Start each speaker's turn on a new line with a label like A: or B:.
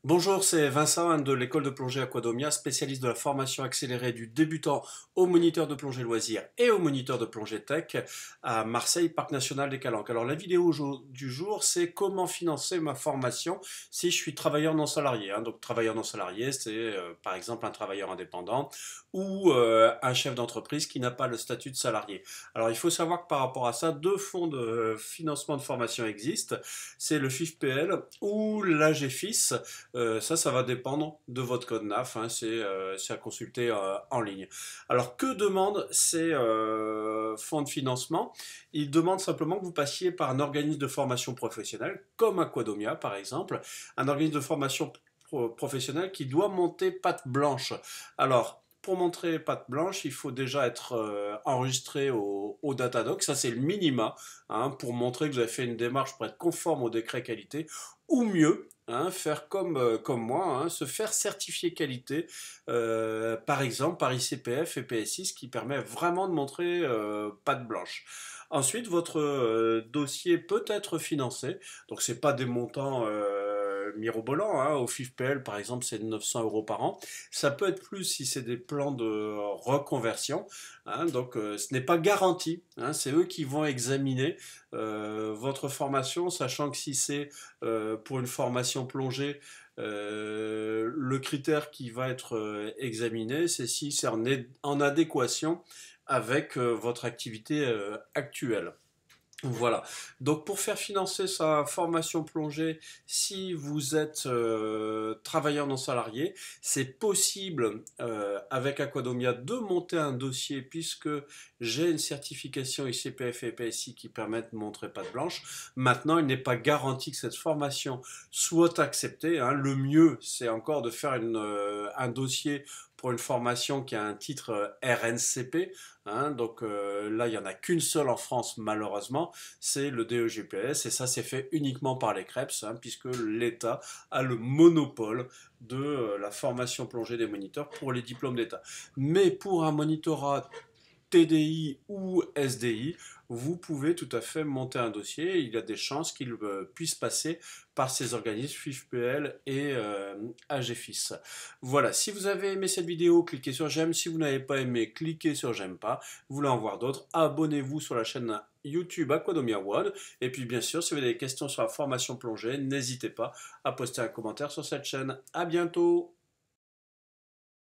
A: Bonjour, c'est Vincent de l'école de plongée Aquadomia, spécialiste de la formation accélérée du débutant au moniteur de plongée loisir et au moniteur de plongée tech à Marseille, Parc National des Calanques. Alors la vidéo du jour, c'est comment financer ma formation si je suis travailleur non salarié. Donc travailleur non salarié, c'est par exemple un travailleur indépendant ou un chef d'entreprise qui n'a pas le statut de salarié. Alors il faut savoir que par rapport à ça, deux fonds de financement de formation existent. C'est le FIFPL ou l'AGFIS. Ça va dépendre de votre code NAF, c'est à consulter en ligne. Alors, que demandent ces fonds de financement? Ils demandent simplement que vous passiez par un organisme de formation professionnelle, comme Aquadomia par exemple, un organisme de formation professionnelle qui doit monter patte blanche. Alors, pour montrer patte blanche, il faut déjà être enregistré au Datadoc, ça c'est le minima, pour montrer que vous avez fait une démarche pour être conforme au décret qualité, ou mieux, faire comme moi, se faire certifier qualité, par exemple par ICPF et PSI, ce qui permet vraiment de montrer patte blanche. Ensuite, votre dossier peut être financé, donc c'est pas des montants mirobolants. Au FIFPL, par exemple, c'est de 900 euros par an. Ça peut être plus si c'est des plans de reconversion. Donc, ce n'est pas garanti. C'est eux qui vont examiner votre formation, sachant que si c'est pour une formation plongée, le critère qui va être examiné, c'est si c'est en adéquation avec votre activité actuelle. Voilà. Donc pour faire financer sa formation plongée, si vous êtes travailleur non salarié, c'est possible avec Aquadomia de monter un dossier puisque j'ai une certification ICPF et PSI qui permettent de montrer patte blanche. Maintenant, il n'est pas garanti que cette formation soit acceptée. Le mieux, c'est encore de faire un dossier pour une formation qui a un titre RNCP. Donc là, il n'y en a qu'une seule en France, malheureusement, c'est le DEGPS, et ça c'est fait uniquement par les CREPS, puisque l'État a le monopole de la formation plongée des moniteurs pour les diplômes d'État. Mais pour un monitorat TDI ou SDI, vous pouvez tout à fait monter un dossier. Il y a des chances qu'il puisse passer par ces organismes FIFPL et AGFIS. Voilà, si vous avez aimé cette vidéo, cliquez sur j'aime. Si vous n'avez pas aimé, cliquez sur j'aime pas. Vous voulez en voir d'autres, abonnez-vous sur la chaîne YouTube Aquadomia World. Et puis bien sûr, si vous avez des questions sur la formation plongée, n'hésitez pas à poster un commentaire sur cette chaîne. À bientôt!